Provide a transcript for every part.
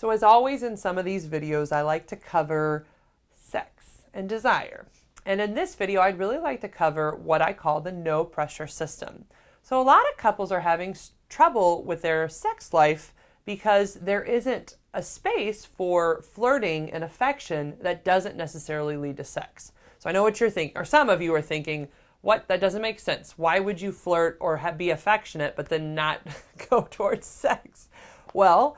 So as always in some of these videos, I like to cover sex and desire. And in this video, I'd really like to cover what I call the no pressure system. So a lot of couples are having trouble with their sex life because there isn't a space for flirting and affection that doesn't necessarily lead to sex. So I know what you're thinking, or some of you are thinking, what? That doesn't make sense. Why would you flirt or be affectionate but then not go towards sex? Well,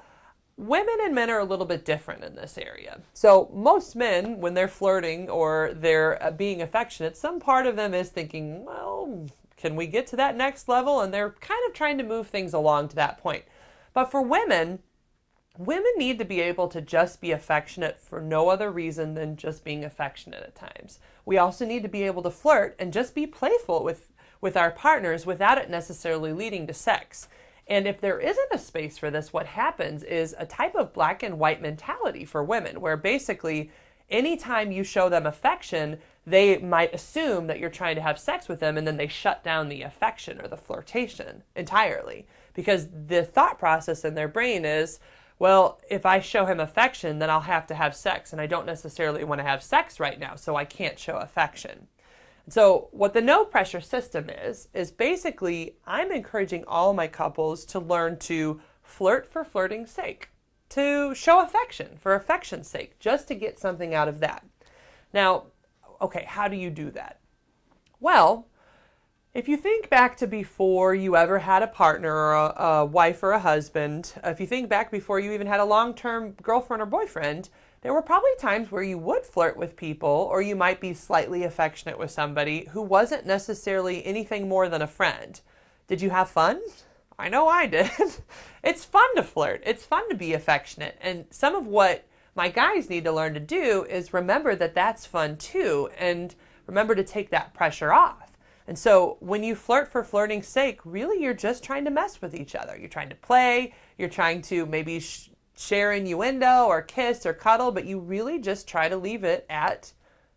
women and men are a little bit different in this area. So most men, when they're flirting or they're being affectionate, some part of them is thinking, well, can we get to that next level? And they're kind of trying to move things along to that point. But for women need to be able to just be affectionate for no other reason than just being affectionate at times. We also need to be able to flirt and just be playful with our partners without it necessarily leading to sex. And if there isn't a space for this, what happens is a type of black and white mentality for women, where basically anytime you show them affection, they might assume that you're trying to have sex with them, and then they shut down the affection or the flirtation entirely. Because the thought process in their brain is, well, if I show him affection, then I'll have to have sex, and I don't necessarily want to have sex right now, so I can't show affection. So what the no pressure system is basically I'm encouraging all my couples to learn to flirt for flirting's sake, to show affection for affection's sake, just to get something out of that. Now, okay, how do you do that? Well, if you think back to before you ever had a partner or a wife or a husband, if you think back before you even had a long-term girlfriend or boyfriend, there were probably times where you would flirt with people, or you might be slightly affectionate with somebody who wasn't necessarily anything more than a friend. Did you have fun? I know I did. It's fun to flirt. It's fun to be affectionate. And some of what my guys need to learn to do is remember that that's fun too, and remember to take that pressure off. And so when you flirt for flirting's sake, really you're just trying to mess with each other. You're trying to play, you're trying to maybe share innuendo or kiss or cuddle, but you really just try to leave it at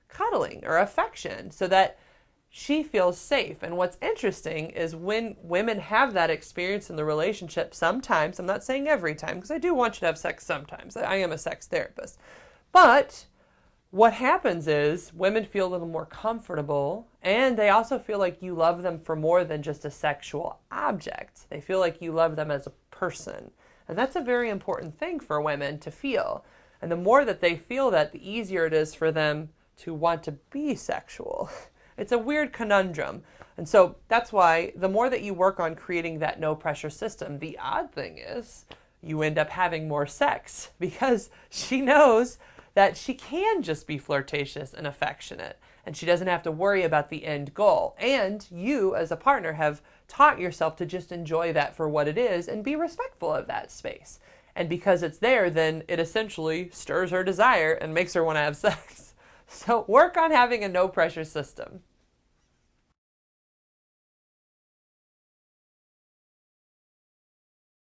cuddling or affection so that she feels safe. And what's interesting is when women have that experience in the relationship, sometimes, I'm not saying every time, because I do want you to have sex sometimes. I am a sex therapist. But what happens is women feel a little more comfortable, and they also feel like you love them for more than just a sexual object. They feel like you love them as a person. And that's a very important thing for women to feel. And the more that they feel that, the easier it is for them to want to be sexual. It's a weird conundrum. And so that's why the more that you work on creating that no pressure system, the odd thing is you end up having more sex because she knows that she can just be flirtatious and affectionate, and she doesn't have to worry about the end goal. And you as a partner have taught yourself to just enjoy that for what it is and be respectful of that space. And because it's there, then it essentially stirs her desire and makes her want to have sex. So work on having a no pressure system.